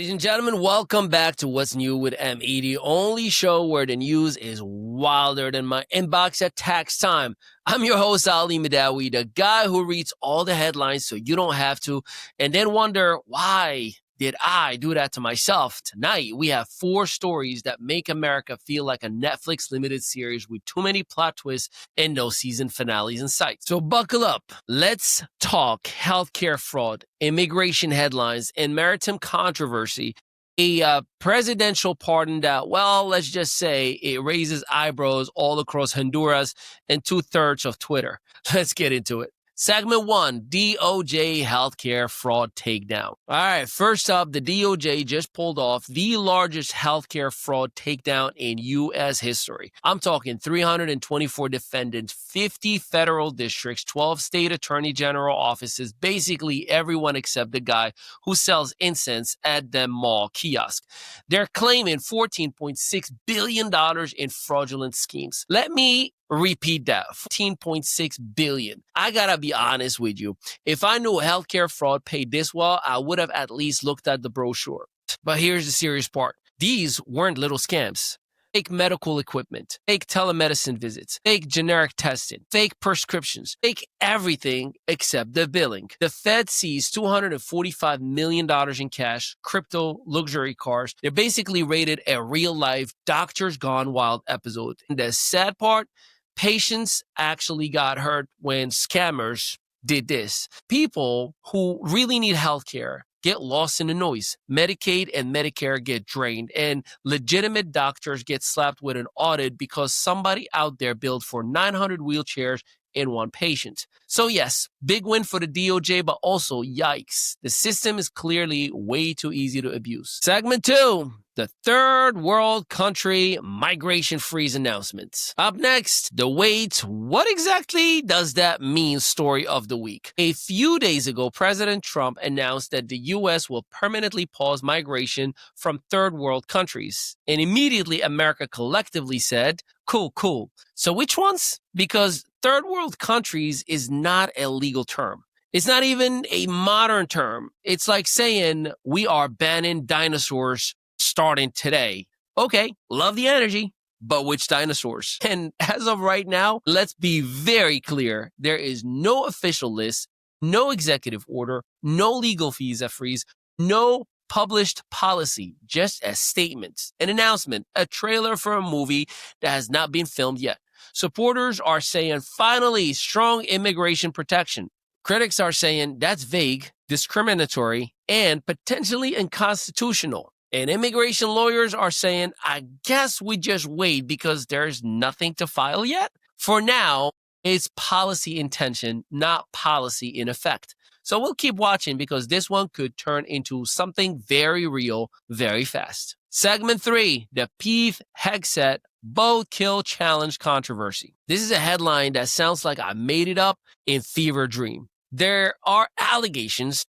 Ladies and gentlemen, welcome back to What's New with ME, the only show where the news is wilder than my inbox at tax time. I'm your host, Ali Mehdaoui, the guy who reads all the headlines so you don't have to, and then wonder, why did I do that to myself? Tonight, we have 4 stories that make America feel like a Netflix limited series with too many plot twists and no season finales in sight. So buckle up. Let's talk healthcare fraud, immigration headlines, and maritime controversy. A presidential pardon that, well, let's just say it raises eyebrows all across Honduras and 2/3 of Twitter. Let's get into it. Segment 1, DOJ healthcare fraud takedown. All right, first up, the DOJ just pulled off the largest healthcare fraud takedown in U.S. history. I'm talking 324 defendants, 50 federal districts, 12 state attorney general offices, basically everyone except the guy who sells incense at the mall kiosk. They're claiming $14.6 billion in fraudulent schemes. Let me repeat that, $14.6 billion. I gotta be honest with you. If I knew healthcare fraud paid this well, I would have at least looked at the brochure. But here's the serious part. These weren't little scams. Fake medical equipment, fake telemedicine visits, fake generic testing, fake prescriptions, fake everything except the billing. The Fed seized $245 million in cash, crypto, luxury cars. They're basically rated a real-life Doctors Gone Wild episode. And the sad part, patients actually got hurt when scammers did this. People who really need healthcare get lost in the noise. Medicaid and Medicare get drained, and legitimate doctors get slapped with an audit because somebody out there billed for 900 wheelchairs in one patient. So yes, big win for the DOJ, but also yikes. The system is clearly way too easy to abuse. Segment 2, the third world country migration freeze announcements. Up next, the wait, what exactly does that mean story of the week. A few days ago, President Trump announced that the U.S. will permanently pause migration from third world countries. And immediately America collectively said, cool. So which ones? Because third world countries is not a legal term. It's not even a modern term. It's like saying we are banning dinosaurs starting today. Okay, love the energy, but which dinosaurs? And as of right now, let's be very clear. There is no official list, no executive order, no legal visa freeze, no published policy, just a statement, an announcement, a trailer for a movie that has not been filmed yet. Supporters are saying, finally, strong immigration protection. Critics are saying that's vague, discriminatory, and potentially unconstitutional. And immigration lawyers are saying, I guess we just wait because there's nothing to file yet. For now, it's policy intention, not policy in effect. So we'll keep watching because this one could turn into something very real very fast. Segment 3, the Pete Hegseth Boat Kill Challenge controversy. This is a headline that sounds like I made it up in fever dream. There are allegations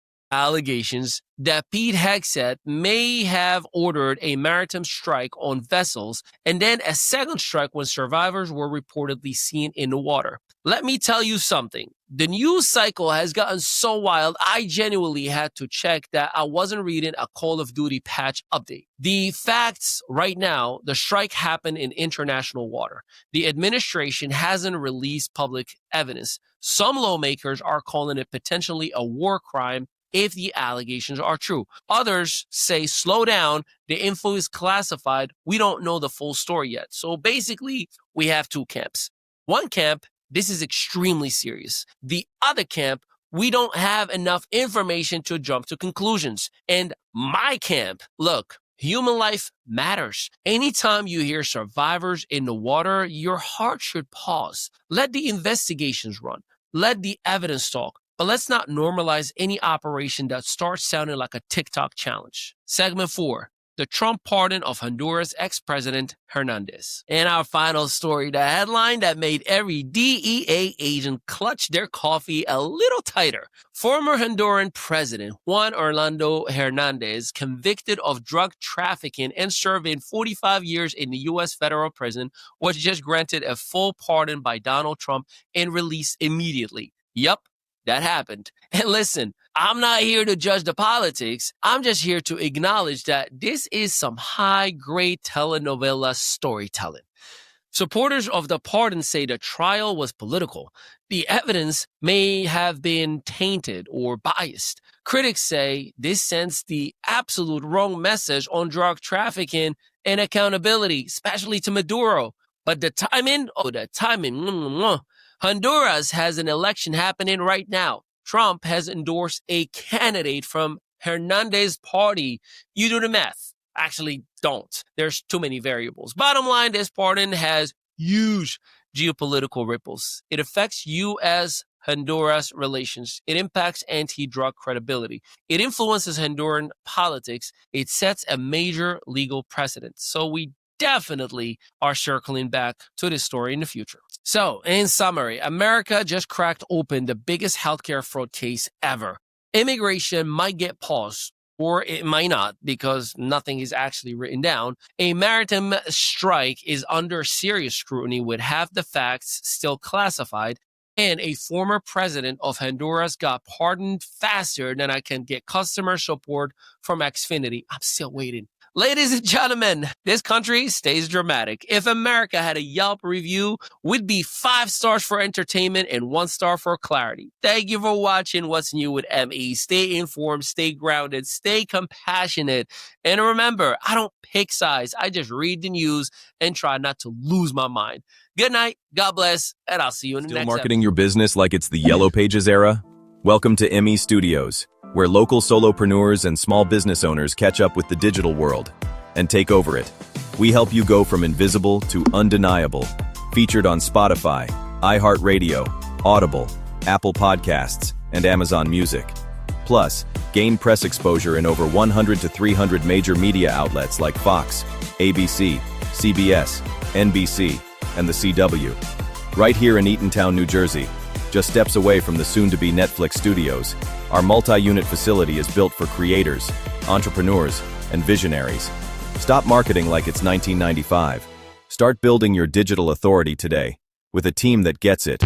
that Pete Hegseth may have ordered a maritime strike on vessels and then a second strike when survivors were reportedly seen in the water. Let me tell you something. The news cycle has gotten so wild, I genuinely had to check that I wasn't reading a Call of Duty patch update. The facts right now, the strike happened in international water. The administration hasn't released public evidence. Some lawmakers are calling it potentially a war crime if the allegations are true. Others say, slow down, the info is classified, we don't know the full story yet. So basically, we have 2 camps. One camp, this is extremely serious. The other camp, we don't have enough information to jump to conclusions. And my camp, look, human life matters. Anytime you hear survivors in the water, your heart should pause. Let the investigations run. Let the evidence talk. But let's not normalize any operation that starts sounding like a TikTok challenge. Segment 4, the Trump pardon of Honduras ex-president Hernandez. And our final story, the headline that made every DEA agent clutch their coffee a little tighter. Former Honduran President Juan Orlando Hernandez, convicted of drug trafficking and serving 45 years in the U.S. federal prison, was just granted a full pardon by Donald Trump and released immediately. Yup. that happened. And listen, I'm not here to judge the politics. I'm just here to acknowledge that this is some high-grade telenovela storytelling. Supporters of the pardon say the trial was political. The evidence may have been tainted or biased. Critics say this sends the absolute wrong message on drug trafficking and accountability, especially to Maduro. But the timing. Honduras has an election happening right now. Trump has endorsed a candidate from Hernandez's party. You do the math. Actually, don't. There's too many variables. Bottom line, this pardon has huge geopolitical ripples. It affects U.S.-Honduras relations. It impacts anti-drug credibility. It influences Honduran politics. It sets a major legal precedent. So we definitely are circling back to this story in the future. So, in summary, America just cracked open the biggest healthcare fraud case ever. Immigration might get paused, or it might not, because nothing is actually written down. A maritime strike is under serious scrutiny with half the facts still classified, and a former president of Honduras got pardoned faster than I can get customer support from Xfinity. I'm still waiting. Ladies and gentlemen, this country stays dramatic. If America had a Yelp review, we'd be 5 stars for entertainment and 1 star for clarity. Thank you for watching What's New with ME. Stay informed, stay grounded, stay compassionate. And remember, I don't pick sides. I just read the news and try not to lose my mind. Good night, God bless, and I'll see you in the next episode. Still marketing your business like it's the Yellow Pages era? Welcome to ME Studios, where local solopreneurs and small business owners catch up with the digital world and take over it. We help you go from invisible to undeniable. Featured on Spotify, iHeartRadio, Audible, Apple Podcasts, and Amazon Music. Plus, gain press exposure in over 100 to 300 major media outlets like Fox, ABC, CBS, NBC, and the CW. Right here in Eatontown, New Jersey, just steps away from the soon-to-be Netflix studios, our multi-unit facility is built for creators, entrepreneurs, and visionaries. Stop marketing like it's 1995. Start building your digital authority today with a team that gets it.